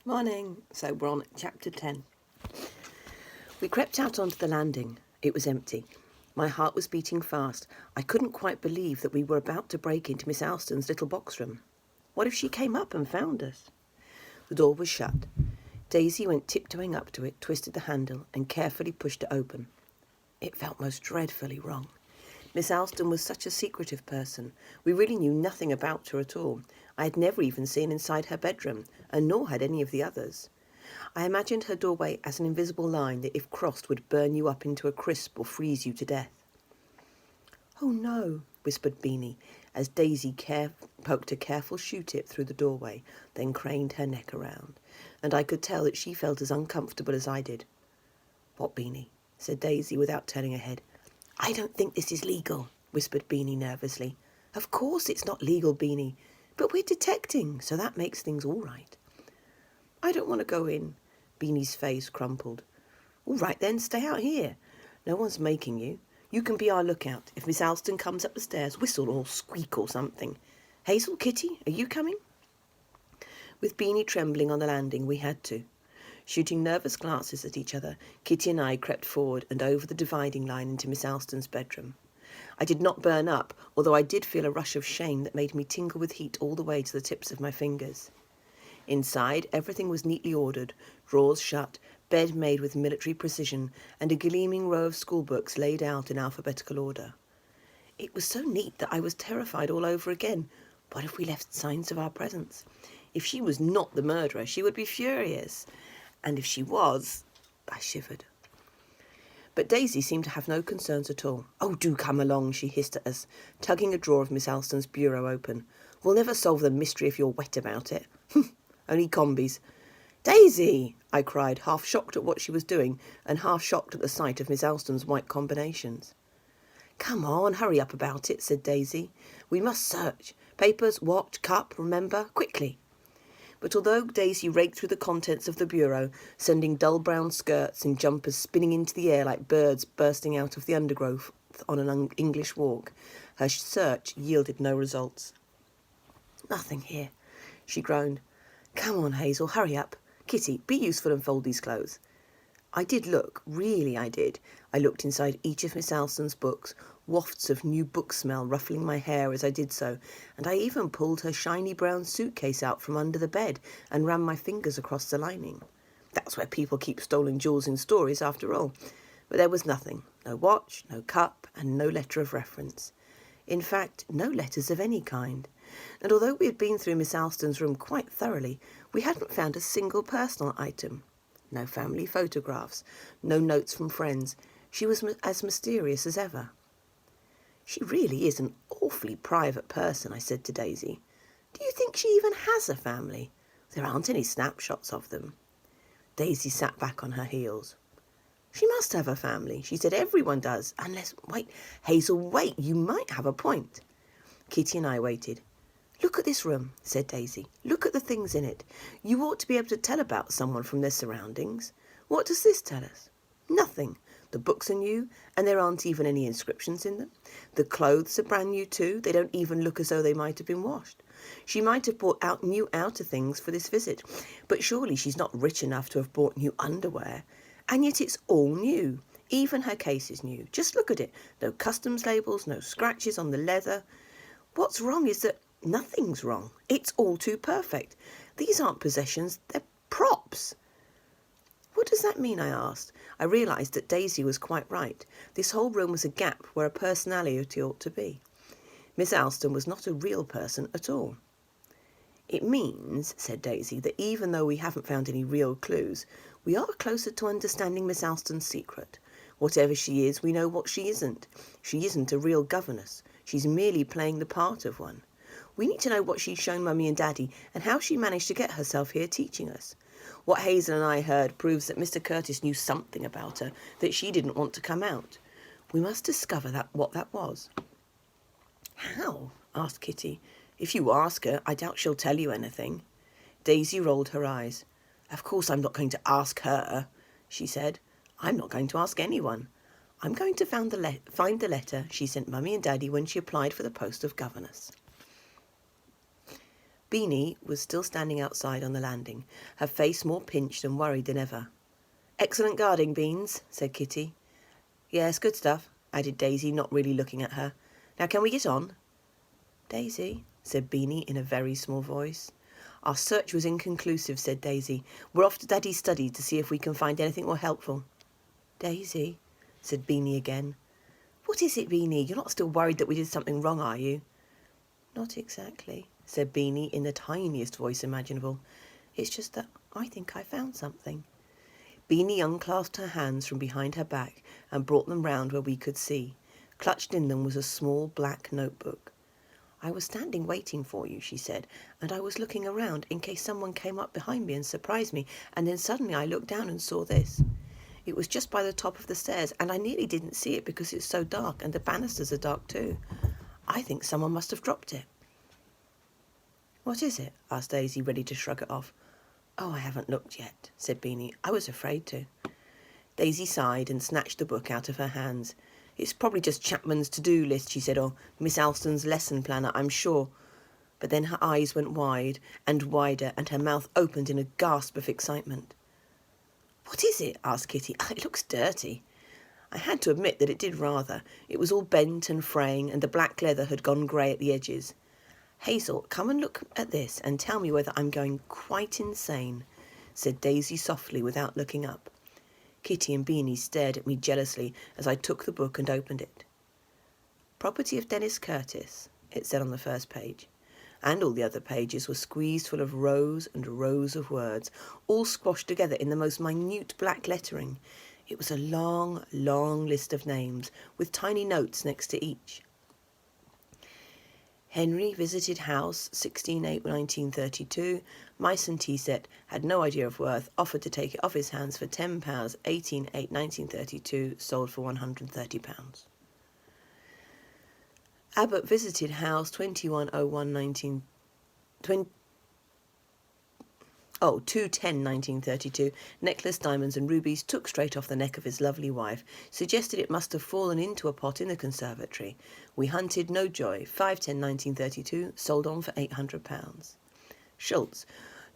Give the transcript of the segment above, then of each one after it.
Morning. So we're on chapter 10. We crept out onto the landing. It was empty. My heart was beating fast. I couldn't quite believe that we were about to break into Miss Alston's little box room. What if she came up and found us? The door was shut. Daisy went tiptoeing up to it, twisted the handle, and carefully pushed it open. It felt most dreadfully wrong. Miss Alston was such a secretive person. We really knew nothing about her at all. I had never even seen inside her bedroom, and nor had any of the others. I imagined her doorway as an invisible line that if crossed would burn you up into a crisp or freeze you to death. "Oh no," whispered Beanie, as Daisy poked a careful shoe-tip through the doorway, then craned her neck around, and I could tell that she felt as uncomfortable as I did. "What, Beanie?" said Daisy without turning her head. "I don't think this is legal," whispered Beanie nervously. "Of course it's not legal, Beanie, but we're detecting, so that makes things all right." "I don't want to go in." Beanie's face crumpled. "All right then, stay out here. No one's making you. You can be our lookout. If Miss Alston comes up the stairs, whistle or squeak or something. Hazel, Kitty, are you coming?" With Beanie trembling on the landing, we had to. Shooting nervous glances at each other, Kitty and I crept forward and over the dividing line into Miss Alston's bedroom. I did not burn up, although I did feel a rush of shame that made me tingle with heat all the way to the tips of my fingers. Inside, everything was neatly ordered, drawers shut, bed made with military precision, and a gleaming row of schoolbooks laid out in alphabetical order. It was so neat that I was terrified all over again. What if we left signs of our presence? If she was not the murderer, she would be furious. And if she was, I shivered. But Daisy seemed to have no concerns at all. "Oh, do come along," she hissed at us, tugging a drawer of Miss Alston's bureau open. "We'll never solve the mystery if you're wet about it." "Only combies." "Daisy!" I cried, half shocked at what she was doing and half shocked at the sight of Miss Alston's white combinations. "Come on, hurry up about it," said Daisy. "We must search. Papers, watch, cup, remember, quickly." But although Daisy raked through the contents of the bureau, sending dull brown skirts and jumpers spinning into the air like birds bursting out of the undergrowth on an English walk, her search yielded no results. "Nothing here," she groaned. "Come on, Hazel, hurry up. Kitty, be useful and fold these clothes." I did look, really I did. I looked inside each of Miss Alston's books, wafts of new book smell ruffling my hair as I did so, and I even pulled her shiny brown suitcase out from under the bed and ran my fingers across the lining. That's where people keep stolen jewels in stories, after all. But there was nothing. No watch, no cup, and no letter of reference. In fact, no letters of any kind. And although we had been through Miss Alston's room quite thoroughly, we hadn't found a single personal item. No family photographs, no notes from friends. She was as mysterious as ever. "She really is an awfully private person," I said to Daisy. "Do you think she even has a family? There aren't any snapshots of them." Daisy sat back on her heels. "She must have a family. She said everyone does, unless... Wait, Hazel, wait, you might have a point." Kitty and I waited. "Look at this room," said Daisy. "Look at the things in it. You ought to be able to tell about someone from their surroundings. What does this tell us? Nothing. The books are new, and there aren't even any inscriptions in them. The clothes are brand new too. They don't even look as though they might have been washed. She might have bought out new outer things for this visit, but surely she's not rich enough to have bought new underwear. And yet it's all new. Even her case is new. Just look at it. No customs labels, no scratches on the leather. What's wrong is that nothing's wrong. It's all too perfect. These aren't possessions, they're props." "What does that mean?" I asked. I realised that Daisy was quite right. This whole room was a gap where a personality ought to be. Miss Alston was not a real person at all. "It means," said Daisy, "that even though we haven't found any real clues, we are closer to understanding Miss Alston's secret. Whatever she is, we know what she isn't. She isn't a real governess. She's merely playing the part of one. We need to know what she's shown Mummy and Daddy and how she managed to get herself here teaching us. What Hazel and I heard proves that Mr. Curtis knew something about her that she didn't want to come out. We must discover what that was." "How?" asked Kitty. "If you ask her, I doubt she'll tell you anything." Daisy rolled her eyes. "Of course I'm not going to ask her," she said. "I'm not going to ask anyone. I'm going to find the letter she sent Mummy and Daddy when she applied for the post of governess." Beanie was still standing outside on the landing, her face more pinched and worried than ever. "Excellent guarding, Beans," said Kitty. "Yes, good stuff," added Daisy, not really looking at her. "Now can we get on?" "Daisy," said Beanie in a very small voice. "Our search was inconclusive," said Daisy. "We're off to Daddy's study to see if we can find anything more helpful." "Daisy," said Beanie again. "What is it, Beanie? You're not still worried that we did something wrong, are you?" "Not exactly," said Beanie in the tiniest voice imaginable. "It's just that I think I found something." Beanie unclasped her hands from behind her back and brought them round where we could see. Clutched in them was a small black notebook. "I was standing waiting for you," she said, "and I was looking around in case someone came up behind me and surprised me, and then suddenly I looked down and saw this. It was just by the top of the stairs, and I nearly didn't see it because it's so dark, and the banisters are dark too. I think someone must have dropped it." "What is it?" asked Daisy, ready to shrug it off. "Oh, I haven't looked yet," said Beanie. "I was afraid to." Daisy sighed and snatched the book out of her hands. "It's probably just Chapman's to-do list," she said, "or Miss Alston's lesson planner, I'm sure." But then her eyes went wide and wider, and her mouth opened in a gasp of excitement. "What is it?" asked Kitty. "It looks dirty." I had to admit that it did rather. It was all bent and fraying, and the black leather had gone grey at the edges. "Hazel, come and look at this and tell me whether I'm going quite insane," said Daisy softly without looking up. Kitty and Beanie stared at me jealously as I took the book and opened it. "Property of Dennis Curtis," it said on the first page. And all the other pages were squeezed full of rows and rows of words, all squashed together in the most minute black lettering. It was a long, long list of names, with tiny notes next to each. Henry visited house 16/8/1932. Mice and tea set, had no idea of worth, offered to take it off his hands for £10, 18/8/1932, sold for £130. Abbott visited house 210/1932. Necklace, diamonds and rubies took straight off the neck of his lovely wife. Suggested it must have fallen into a pot in the conservatory. We hunted, no joy. 5/10/1932, sold on for £800. Schultz,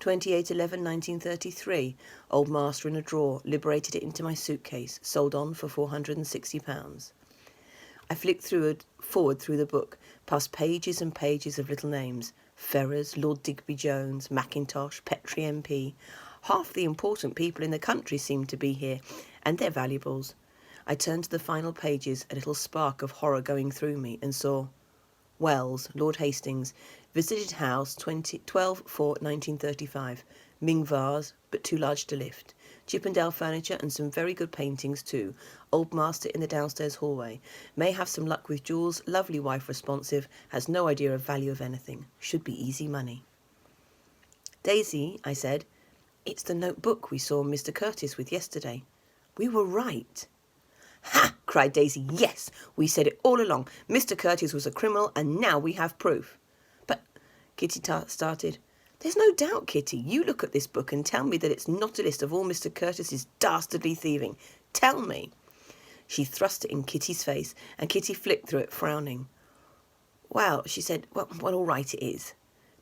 28/11/1933. Old master in a drawer, liberated it into my suitcase, sold on for £460. I flicked forward through the book, past pages and pages of little names. Ferrers, Lord Digby Jones, Mackintosh, Petrie MP. Half the important people in the country seemed to be here, and their valuables. I turned to the final pages, a little spark of horror going through me, and saw Wells, Lord Hastings, visited house 12/4/1935. Ming vase, but too large to lift. Chippendale furniture and some very good paintings too. Old master in the downstairs hallway. May have some luck with jewels. Lovely wife responsive. Has no idea of value of anything. Should be easy money. "Daisy," I said, "it's the notebook we saw Mr. Curtis with yesterday. We were right." "Ha!" cried Daisy. "Yes, we said it all along. Mr. Curtis was a criminal, and now we have proof." "But," Kitty started. "There's no doubt, Kitty. You look at this book and tell me that it's not a list of all Mr. Curtis's dastardly thieving. Tell me." She thrust it in Kitty's face, and Kitty flicked through it, frowning. "Well," she said, well, all right it is."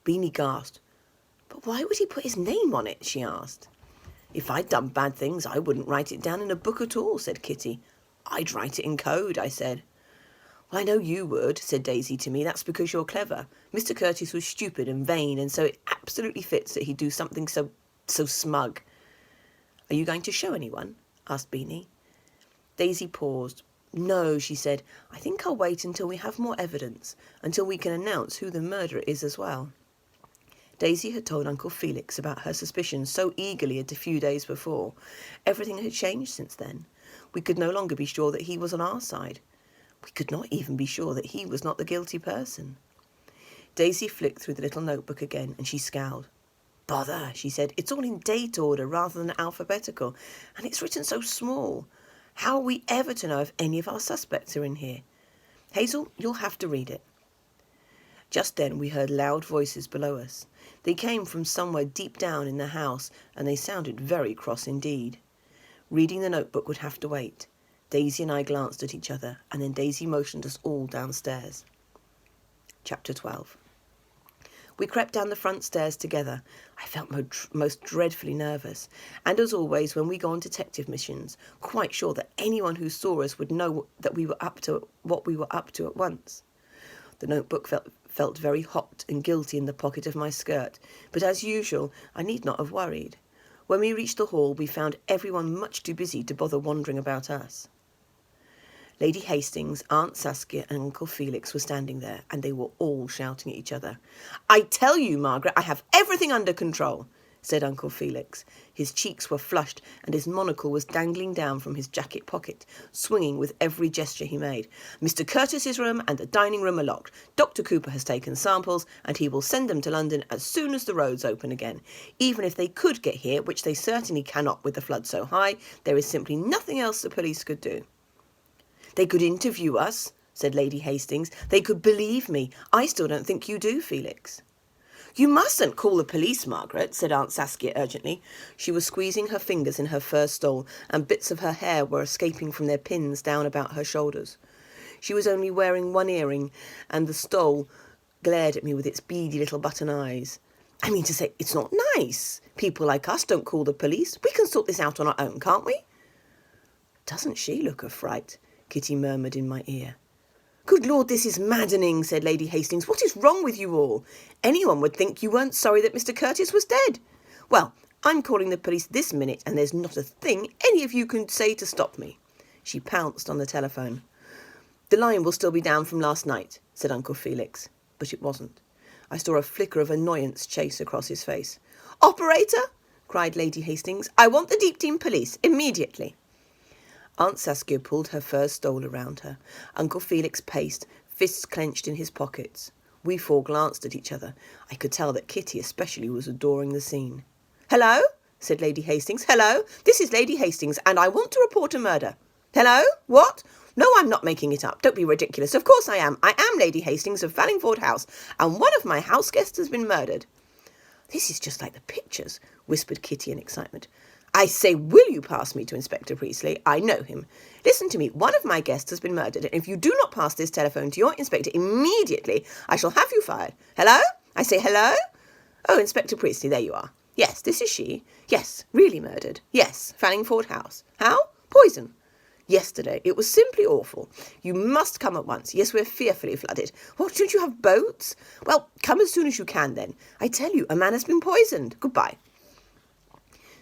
Beanie gasped. "But why would he put his name on it?" she asked. "If I'd done bad things, I wouldn't write it down in a book at all," said Kitty. "I'd write it in code," I said. "Well, I know you would," said Daisy to me. "That's because you're clever. Mr. Curtis was stupid and vain, and so it absolutely fits that he'd do something so smug." "Are you going to show anyone?" asked Beanie. Daisy paused. "No," she said. "I think I'll wait until we have more evidence, until we can announce who the murderer is as well." Daisy had told Uncle Felix about her suspicions so eagerly a few days before. Everything had changed since then. We could no longer be sure that he was on our side. We could not even be sure that he was not the guilty person. Daisy flicked through the little notebook again, and she scowled. "Bother," she said. "It's all in date order rather than alphabetical, and it's written so small. How are we ever to know if any of our suspects are in here? Hazel, you'll have to read it." Just then we heard loud voices below us. They came from somewhere deep down in the house, and they sounded very cross indeed. Reading the notebook would have to wait. Daisy and I glanced at each other, and then Daisy motioned us all downstairs. Chapter 12. We crept down the front stairs together. I felt most dreadfully nervous, and as always when we go on detective missions, quite sure that anyone who saw us would know that we were up to what we were up to at once. The notebook felt very hot and guilty in the pocket of my skirt, but as usual, I need not have worried. When we reached the hall, we found everyone much too busy to bother wondering about us. Lady Hastings, Aunt Saskia and Uncle Felix were standing there, and they were all shouting at each other. "I tell you, Margaret, I have everything under control," said Uncle Felix. His cheeks were flushed, and his monocle was dangling down from his jacket pocket, swinging with every gesture he made. "Mr. Curtis's room and the dining room are locked. Dr. Cooper has taken samples, and he will send them to London as soon as the roads open again. Even if they could get here, which they certainly cannot with the flood so high, there is simply nothing else the police could do." "They could interview us," said Lady Hastings. "They could believe me. I still don't think you do, Felix." "You mustn't call the police, Margaret," said Aunt Saskia urgently. She was squeezing her fingers in her fur stole, and bits of her hair were escaping from their pins down about her shoulders. She was only wearing one earring, and the stole glared at me with its beady little button eyes. "I mean to say, it's not nice. People like us don't call the police. We can sort this out on our own, can't we?" "Doesn't she look a fright?" Kitty murmured in my ear. "Good Lord, this is maddening," said Lady Hastings. "What is wrong with you all? Anyone would think you weren't sorry that Mr. Curtis was dead. Well, I'm calling the police this minute, and there's not a thing any of you can say to stop me." She pounced on the telephone. "The line will still be down from last night," said Uncle Felix, but it wasn't. I saw a flicker of annoyance chase across his face. "Operator," cried Lady Hastings, "I want the Deep Team police, immediately." Aunt Saskia pulled her fur stole around her. Uncle Felix paced, fists clenched in his pockets. We four glanced at each other. I could tell that Kitty especially was adoring the scene. "Hello?" said Lady Hastings. "Hello? This is Lady Hastings, and I want to report a murder." "Hello? What? No, I'm not making it up. Don't be ridiculous. Of course I am. I am Lady Hastings of Fallingford House, and one of my house guests has been murdered." "This is just like the pictures," whispered Kitty in excitement. "I say, will you pass me to Inspector Priestley? I know him. Listen to me. One of my guests has been murdered, and if you do not pass this telephone to your inspector immediately, I shall have you fired. Hello? I say hello? Oh, Inspector Priestley, there you are. Yes, this is she. Yes, really murdered. Yes, Fallingford House. How? Poison. Yesterday. It was simply awful. You must come at once. Yes, we're fearfully flooded. What, don't you have boats? Well, come as soon as you can then. I tell you, a man has been poisoned. Goodbye."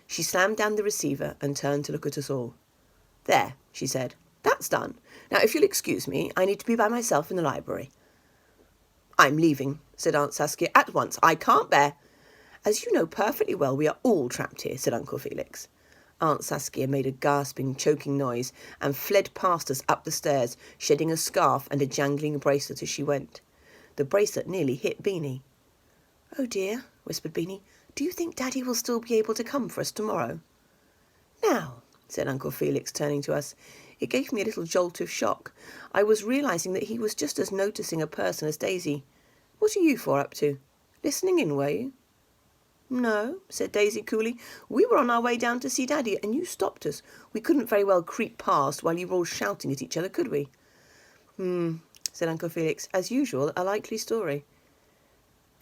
She slammed down the receiver and turned to look at us all. "There," she said. "That's done. Now, if you'll excuse me, I need to be by myself in the library." "I'm leaving," said Aunt Saskia, "at once. I can't bear—" "As you know perfectly well, we are all trapped here," said Uncle Felix. Aunt Saskia made a gasping, choking noise and fled past us up the stairs, shedding a scarf and a jangling bracelet as she went. The bracelet nearly hit Beanie. "Oh dear," whispered Beanie. "Do you think Daddy will still be able to come for us tomorrow?" "Now," said Uncle Felix, turning to us. It gave me a little jolt of shock. I was realising that he was just as noticing a person as Daisy. "What are you four up to? Listening in, were you?" "No," said Daisy coolly. "We were on our way down to see Daddy, and you stopped us. We couldn't very well creep past while you were all shouting at each other, could we?" Said Uncle Felix. "As usual, a likely story."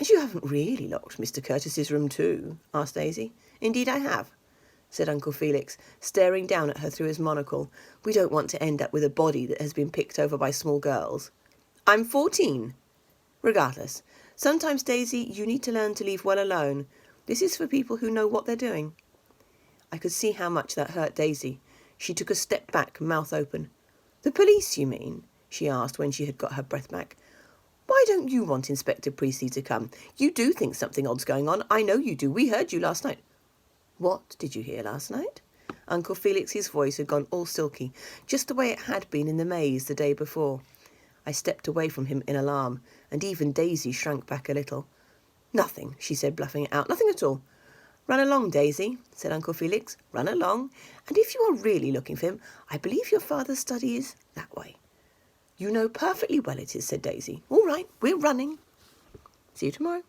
"And you haven't really locked Mr. Curtis's room too?" asked Daisy. "Indeed I have," said Uncle Felix, staring down at her through his monocle. "We don't want to end up with a body that has been picked over by small girls." "I'm 14. Regardless, sometimes, Daisy, you need to learn to leave well alone. This is for people who know what they're doing." I could see how much that hurt Daisy. She took a step back, mouth open. "The police, you mean?" she asked when she had got her breath back. "Why don't you want Inspector Priestley to come? You do think something odd's going on. I know you do. We heard you last night." "What did you hear last night?" Uncle Felix's voice had gone all silky, just the way it had been in the maze the day before. I stepped away from him in alarm, and even Daisy shrank back a little. "Nothing," she said, bluffing it out. "Nothing at all." "Run along, Daisy," said Uncle Felix. "Run along. And if you are really looking for him, I believe your father's study is that way." "You know perfectly well it is," said Daisy. "All right, we're running. See you tomorrow."